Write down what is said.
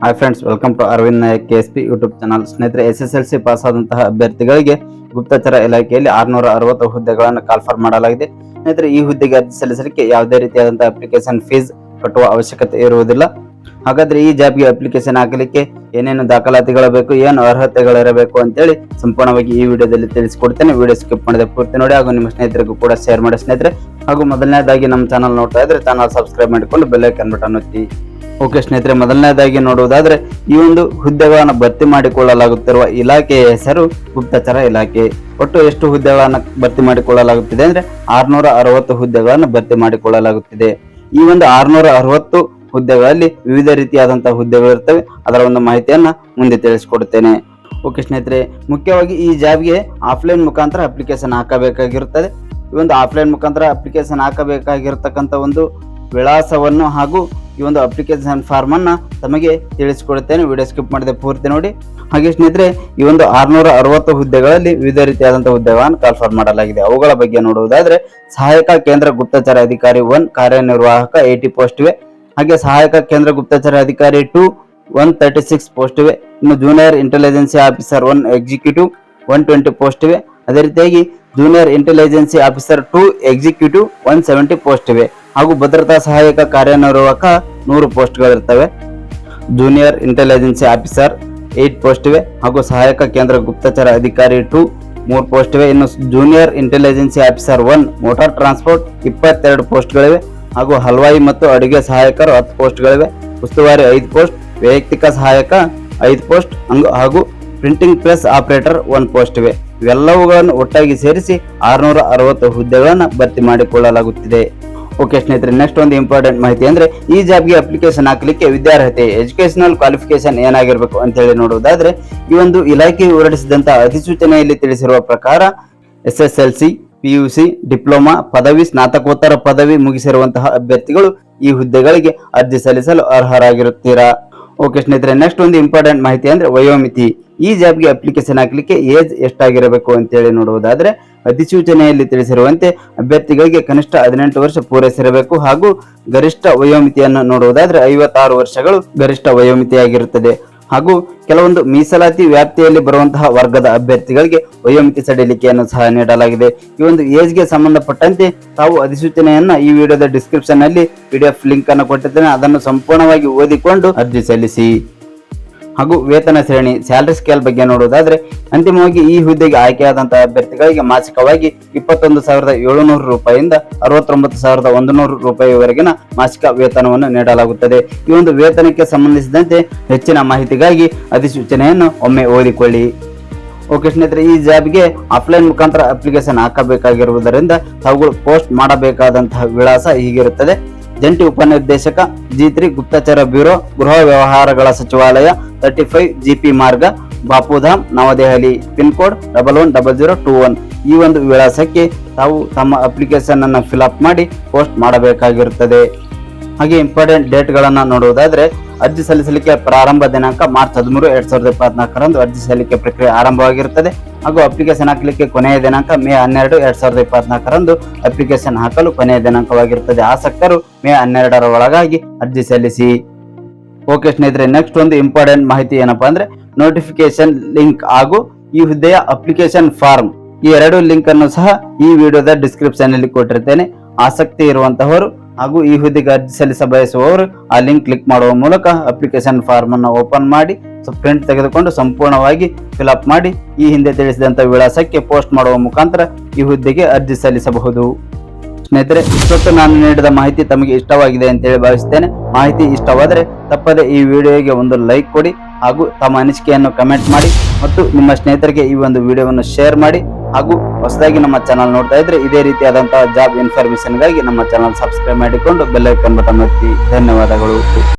Hi friends, welcome to Aravind Nayak KSP YouTube channel. ಸ್ನೇಹಿತರೆ, SSLC pass ಆದಂತಹ ಅಭ್ಯರ್ಥಿಗಳಿಗೆ ಗುಪ್ತಚರ ಇಲಾಖೆಯಲ್ಲಿ 660 ಹುದ್ದೆಗಳನ್ನು ಕಾಲ್ಫರ್ ಮಾಡಲಾಗಿದೆ. ಸ್ನೇಹಿತರೆ, ಈ ಹುದ್ದೆಗೆ ಅರ್ಜಿ ಸಲ್ಲಿಸಲಿಕ್ಕೆ ಯಾವುದೇ ರೀತಿಯಾದಂತಹ ಅಪ್ಲಿಕೇಶನ್ ಫೀಸ್ ಕಟ್ಟುವ ಅವಶ್ಯಕತೆ ಇರುವುದಿಲ್ಲ. ಹಾಗಾದ್ರೆ ಈ ಜಾಬ್ಗೆ ಅಪ್ಲಿಕೇಶನ್ ಹಾಕಲಿಕ್ಕೆ ಏನೇನು ದಾಖಲಾತಿಗಳು ಬೇಕು, ಏನು ಅರ್ಹತೆಗಳಿರಬೇಕು ಅಂತೇಳಿ ಸಂಪೂರ್ಣವಾಗಿ ಈ ವಿಡಿಯೋದಲ್ಲಿ ತಿಳಿಸಿಕೊಡ್ತೇನೆ. ವಿಡಿಯೋ ಸ್ಕಿಪ್ ಮಾಡದೆ ಪೂರ್ತಿ ನೋಡಿ ಹಾಗೂ ನಿಮ್ಮ ಸ್ನೇಹಿತರಿಗೂ ಕೂಡ ಶೇರ್ ಮಾಡಿ ಸ್ನೇಹಿತರೆ. ಹಾಗೂ ಮೊದಲನೇದಾಗಿ ನಮ್ಮ ಚಾನಲ್ ನೋಡ್ತಾ ಇದ್ರೆ ಚಾನಲ್ ಸಬ್ಸ್ಕ್ರೈಬ್ ಮಾಡಿಕೊಂಡು ಬೆಲ್ ಐಕಾನ್ ಬಟನ್ ಒತ್ತಿ. ಓಕೆ ಸ್ನೇಹಿತರೆ, ಮೊದಲನೇದಾಗಿ ನೋಡುವುದಾದ್ರೆ ಈ ಒಂದು ಹುದ್ದೆಗಳನ್ನು ಭರ್ತಿ ಮಾಡಿಕೊಳ್ಳಲಾಗುತ್ತಿರುವ ಇಲಾಖೆಯ ಹೆಸರು ಗುಪ್ತಚರ ಇಲಾಖೆ. ಒಟ್ಟು ಎಷ್ಟು ಹುದ್ದೆಗಳನ್ನು ಭರ್ತಿ ಮಾಡಿಕೊಳ್ಳಲಾಗುತ್ತಿದೆ ಅಂದ್ರೆ 660 ಹುದ್ದೆಗಳನ್ನು ಭರ್ತಿ ಮಾಡಿಕೊಳ್ಳಲಾಗುತ್ತಿದೆ. ಈ ಒಂದು 660 ಹುದ್ದೆಗಳಲ್ಲಿ ವಿವಿಧ ರೀತಿಯಾದಂತಹ ಹುದ್ದೆಗಳಿರ್ತವೆ. ಅದರ ಒಂದು ಮಾಹಿತಿಯನ್ನ ಮುಂದೆ ತಿಳಿಸಿಕೊಡುತ್ತೇನೆ. ಓಕೆ ಸ್ನೇಹಿತರೆ, ಮುಖ್ಯವಾಗಿ ಈ ಜಾಬ್ಗೆ ಆಫ್ಲೈನ್ ಮುಖಾಂತರ ಅಪ್ಲಿಕೇಶನ್ ಹಾಕಬೇಕಾಗಿರುತ್ತದೆ. ಈ ಒಂದು ಆಫ್ಲೈನ್ ಮುಖಾಂತರ ಅಪ್ಲಿಕೇಶನ್ ಹಾಕಬೇಕಾಗಿರ್ತಕ್ಕಂಥ ಒಂದು ವಿಳಾಸವನ್ನು ಹಾಗೂ ಈ ಒಂದು ಅಪ್ಲಿಕೇಶನ್ ಫಾರ್ಮ್ ಅನ್ನ ತಮಗೆ ತಿಳಿಸಿಕೊಡುತ್ತೇನೆ. ವಿಡಿಯೋ ಸ್ಕಿಪ್ ಮಾಡದೆ ಪೂರ್ತಿ ನೋಡಿ. ಹಾಗೆ ಸ್ನೇಹಿತರೆ, ಈ ಒಂದು 660 ಹುದ್ದೆಗಳಲ್ಲಿ ವಿವಿಧ ರೀತಿಯಾದಂತಹ ಹುದ್ದೆಗಳನ್ನು ಕಾಲ್ಫರ್ ಮಾಡಲಾಗಿದೆ. ಅವುಗಳ ಬಗ್ಗೆ ನೋಡುವುದಾದ್ರೆ ಸಹಾಯಕ ಕೇಂದ್ರ ಗುಪ್ತಚರ ಅಧಿಕಾರಿ 1 ಕಾರ್ಯನಿರ್ವಾಹಕ 80 ಪೋಸ್ಟ್ ಇವೆ. ಹಾಗೆ ಸಹಾಯಕ ಕೇಂದ್ರ ಗುಪ್ತಚರ ಅಧಿಕಾರಿ 2 136 ಪೋಸ್ಟ್ ಇವೆ. ಇನ್ನು junior intelligence officer 1 executive 120 post ಇವೆ. ಅದೇ ರೀತಿಯಾಗಿ junior intelligence officer 2 executive 170 post ಇವೆ. ಹಾಗೂ ಭದ್ರತಾ ಸಹಾಯಕ ಕಾರ್ಯನಿರ್ವಾಹಕ 100 ಪೋಸ್ಟ್ಗಳಿರ್ತವೆ. ಜೂನಿಯರ್ ಇಂಟೆಲಿಜೆನ್ಸಿ ಆಫೀಸರ್ 8 ಪೋಸ್ಟ್ ಇವೆ. ಹಾಗೂ ಸಹಾಯಕ ಕೇಂದ್ರ ಗುಪ್ತಚರ ಅಧಿಕಾರಿ 2 3 ಪೋಸ್ಟ್ ಇವೆ. ಇನ್ನು junior intelligence officer 1 motor transport 22 ಪೋಸ್ಟ್ಗಳಿವೆ. ಹಾಗೂ ಹಲ್ವಾಯಿ ಮತ್ತು ಅಡುಗೆ ಸಹಾಯಕರು 10 ಪೋಸ್ಟ್ಗಳಿವೆ. ಉಸ್ತುವಾರಿ 5 ಪೋಸ್ಟ್, ವೈಯಕ್ತಿಕ ಸಹಾಯಕ 5 ಪೋಸ್ಟ್ ಹಾಗೂ ಪ್ರಿಂಟಿಂಗ್ ಪ್ರೆಸ್ ಆಪರೇಟರ್ 1 ಪೋಸ್ಟ್ ಇವೆ. ಇವೆಲ್ಲವುಗಳನ್ನು ಒಟ್ಟಾಗಿ ಸೇರಿಸಿ 660 ಹುದ್ದೆಗಳನ್ನು ಭರ್ತಿ ಮಾಡಿಕೊಳ್ಳಲಾಗುತ್ತಿದೆ. ಓಕೆ ಸ್ನೇಹಿತರೆ, ನೆಕ್ಸ್ಟ್ ಒಂದು ಇಂಪಾರ್ಟೆಂಟ್ ಮಾಹಿತಿ ಅಂದ್ರೆ ಈ ಜಾಬ್ಗೆ ಅಪ್ಲಿಕೇಶನ್ ಹಾಕಲಿಕ್ಕೆ ವಿದ್ಯಾರ್ಹತೆ ಎಜುಕೇಶನಲ್ ಕ್ವಾಲಿಫಿಕೇಶನ್ ಏನಾಗಿರ್ಬೇಕು ಅಂತ ಹೇಳಿ ನೋಡುವುದಾದ್ರೆ ಈ ಒಂದು ಇಲಾಖೆಯು ಹೊರಡಿಸಿದಂತಹ ಅಧಿಸೂಚನೆಯಲ್ಲಿ ತಿಳಿಸಿರುವ ಪ್ರಕಾರ SSLC, PUC, ಡಿಪ್ಲೊಮಾ ಪದವಿ, ಸ್ನಾತಕೋತ್ತರ ಪದವಿ ಮುಗಿಸಿರುವಂತಹ ಅಭ್ಯರ್ಥಿಗಳು ಈ ಹುದ್ದೆಗಳಿಗೆ ಅರ್ಜಿ ಸಲ್ಲಿಸಲು ಅರ್ಹರಾಗಿರುತ್ತೀರಾ. ಓಕೆ ಸ್ನೇಹಿತರೆ, ನೆಕ್ಸ್ಟ್ ಒಂದು ಇಂಪಾರ್ಟೆಂಟ್ ಮಾಹಿತಿ ಅಂದ್ರೆ ವಯೋಮಿತಿ. ಈ ಜಾಬ್ಗೆ ಅಪ್ಲಿಕೇಶನ್ ಹಾಕಲಿಕ್ಕೆ ಏಜ್ ಎಷ್ಟಾಗಿರಬೇಕು ಅಂತೇಳಿ ನೋಡುವುದಾದ್ರೆ ಅಧಿಸೂಚನೆಯಲ್ಲಿ ತಿಳಿಸಿರುವಂತೆ ಅಭ್ಯರ್ಥಿಗಳಿಗೆ ಕನಿಷ್ಠ 18 ವರ್ಷ ಪೂರೈಸಿರಬೇಕು. ಹಾಗೂ ಗರಿಷ್ಠ ವಯೋಮಿತಿಯನ್ನು ನೋಡುವುದಾದ್ರೆ 56 ವರ್ಷಗಳು ಗರಿಷ್ಠ ವಯೋಮಿತಿಯಾಗಿರುತ್ತದೆ. ಹಾಗೂ ಕೆಲವೊಂದು ಮೀಸಲಾತಿ ವ್ಯಾಪ್ತಿಯಲ್ಲಿ ಬರುವಂತಹ ವರ್ಗದ ಅಭ್ಯರ್ಥಿಗಳಿಗೆ ವಯೋಮಿತಿ ಸಡಿಲಿಕೆಯನ್ನು ಸಹ ನೀಡಲಾಗಿದೆ. ಈ ಒಂದು ಏಜ್ಗೆ ಸಂಬಂಧಪಟ್ಟಂತೆ ತಾವು ಅಧಿಸೂಚನೆಯನ್ನ ಈ ವಿಡಿಯೋದ ಡಿಸ್ಕ್ರಿಪ್ಷನ್ ನಲ್ಲಿ PDF ಲಿಂಕ್ ಅನ್ನು ಕೊಟ್ಟಿದ್ದೇನೆ. ಅದನ್ನು ಸಂಪೂರ್ಣವಾಗಿ ಓದಿಕೊಂಡು ಅರ್ಜಿ ಸಲ್ಲಿಸಿ. ಹಾಗೂ ವೇತನ ಶ್ರೇಣಿ ಸ್ಯಾಲರಿ ಸ್ಕೇಲ್ ಬಗ್ಗೆ ನೋಡುವುದಾದ್ರೆ ಅಂತಿಮವಾಗಿ ಈ ಹುದ್ದೆಗೆ ಆಯ್ಕೆಯಾದಂತಹ ಅಭ್ಯರ್ಥಿಗಳಿಗೆ ಮಾಸಿಕವಾಗಿ 21,700 ರೂಪಾಯಿಯಿಂದ 69,100 ರೂಪಾಯಿವರೆಗಿನ ಮಾಸಿಕ ವೇತನವನ್ನು ನೀಡಲಾಗುತ್ತದೆ. ಈ ಒಂದು ವೇತನಕ್ಕೆ ಸಂಬಂಧಿಸಿದಂತೆ ಹೆಚ್ಚಿನ ಮಾಹಿತಿಗಾಗಿ ಅಧಿಸೂಚನೆಯನ್ನು ಒಮ್ಮೆ ಓದಿಕೊಳ್ಳಿ. ಓಕೆ ಸ್ನೇಹಿತರೆ, ಈ ಜಾಬ್ಗೆ ಆಫ್ಲೈನ್ ಮುಖಾಂತರ ಅಪ್ಲಿಕೇಶನ್ ಹಾಕಬೇಕಾಗಿರುವುದರಿಂದ ತಾವುಗಳು ಪೋಸ್ಟ್ ಮಾಡಬೇಕಾದಂತಹ ವಿಳಾಸ ಹೀಗಿರುತ್ತದೆ. ಜಂಟಿ ಉಪನಿರ್ದೇಶಕ G3 ಗುಪ್ತಚರ ಬ್ಯೂರೋ, ಗೃಹ ವ್ಯವಹಾರಗಳ ಸಚಿವಾಲಯ, 35 GP ಮಾರ್ಗ, ಬಾಪುಧಾಮ್, ನವದೆಹಲಿ, ಪಿನ್ ಕೋಡ್ 110021. ಈ ಒಂದು ವಿಳಾಸಕ್ಕೆ ತಾವು ತಮ್ಮ ಅಪ್ಲಿಕೇಶನ್ ಅನ್ನು ಫಿಲ್ಅಪ್ ಮಾಡಿ ಪೋಸ್ಟ್ ಮಾಡಬೇಕಾಗಿರುತ್ತದೆ. ಹಾಗೆ ಇಂಪಾರ್ಟೆಂಟ್ ಡೇಟ್ಗಳನ್ನು ನೋಡುವುದಾದ್ರೆ ಅರ್ಜಿ ಸಲ್ಲಿಸಲಿಕ್ಕೆ ಪ್ರಾರಂಭ ದಿನಾಂಕ ಮಾರ್ಚ್ 13, 2024 ಅರ್ಜಿ ಸಲ್ಲಿಕೆ ಪ್ರಕ್ರಿಯೆ ಆರಂಭವಾಗಿರುತ್ತದೆ. ಹಾಗೂ ಅಪ್ಲಿಕೇಶನ್ ಹಾಕಲಿಕ್ಕೆ ಕೊನೆಯ ದಿನಾಂಕ ಮೇ 12, 2024 ಅಪ್ಲಿಕೇಶನ್ ಹಾಕಲು ಕೊನೆಯ ದಿನಾಂಕವಾಗಿರುತ್ತದೆ. ಆಸಕ್ತರು ಮೇ 12 ಒಳಗಾಗಿ ಅರ್ಜಿ ಸಲ್ಲಿಸಿ. ಓಕೆ ಸ್ನೇಹಿತರೆ, ನೆಕ್ಸ್ಟ್ ಒಂದು ಇಂಪಾರ್ಟೆಂಟ್ ಮಾಹಿತಿ ಏನಪ್ಪಾ ಅಂದ್ರೆ ನೋಟಿಫಿಕೇಶನ್ ಲಿಂಕ್ ಹಾಗೂ ಈ ಹುದ್ದೆಯ ಅಪ್ಲಿಕೇಶನ್ ಫಾರ್ಮ್, ಈ 2 ಲಿಂಕ್ ಅನ್ನು ಸಹ ಈ ವಿಡಿಯೋದ ಡಿಸ್ಕ್ರಿಪ್ಷನ್ ಅಲ್ಲಿ ಕೊಟ್ಟಿರ್ತೇನೆ. ಆಸಕ್ತಿ ಇರುವಂತಹವರು ಹಾಗೂ ಈ ಹುದ್ದೆಗೆ ಅರ್ಜಿ ಸಲ್ಲಿಸ ಬಯಸುವವರು ಆ ಲಿಂಕ್ ಕ್ಲಿಕ್ ಮಾಡುವ ಮೂಲಕ ಅಪ್ಲಿಕೇಶನ್ ಫಾರ್ಮ್ ಅನ್ನು ಓಪನ್ ಮಾಡಿ ಪ್ರಿಂಟ್ ತೆಗೆದುಕೊಂಡು ಸಂಪೂರ್ಣವಾಗಿ ಫಿಲ್ಅಪ್ ಮಾಡಿ ಈ ಹಿಂದೆ ತಿಳಿಸಿದಂತ ವಿಳಾಸಕ್ಕೆ ಪೋಸ್ಟ್ ಮಾಡುವ ಮುಖಾಂತರ ಈ ಹುದ್ದೆಗೆ ಅರ್ಜಿ ಸಲ್ಲಿಸಬಹುದು. ಸ್ನೇಹಿತರೆ, ಇಷ್ಟೊತ್ತು ನಾನು ನೀಡಿದ ಮಾಹಿತಿ ತಮಗೆ ಇಷ್ಟವಾಗಿದೆ ಅಂತೇಳಿ ಭಾವಿಸುತ್ತೇನೆ. ಮಾಹಿತಿ ಇಷ್ಟವಾದರೆ ತಪ್ಪದೆ ಈ ವಿಡಿಯೋಗೆ ಒಂದು ಲೈಕ್ ಕೊಡಿ ಹಾಗೂ ತಮ್ಮ ಅನಿಸಿಕೆಯನ್ನು ಕಮೆಂಟ್ ಮಾಡಿ ಮತ್ತು ನಿಮ್ಮ ಸ್ನೇಹಿತರಿಗೆ ಈ ಒಂದು ವಿಡಿಯೋವನ್ನು ಶೇರ್ ಮಾಡಿ. ಹಾಗೂ ಹೊಸದಾಗಿ ನಮ್ಮ ಚಾನಲ್ ನೋಡ್ತಾ ಇದ್ರೆ ಇದೇ ರೀತಿಯಾದಂತಹ ಜಾಬ್ ಇನ್ಫಾರ್ಮೇಶನ್ಗಾಗಿ ನಮ್ಮ ಚಾನಲ್ ಸಬ್ಸ್ಕ್ರೈಬ್ ಮಾಡಿಕೊಂಡು ಬೆಲ್ ಐಕಾನ್ ಬಟನ್ ಒತ್ತಿ. ಧನ್ಯವಾದಗಳು.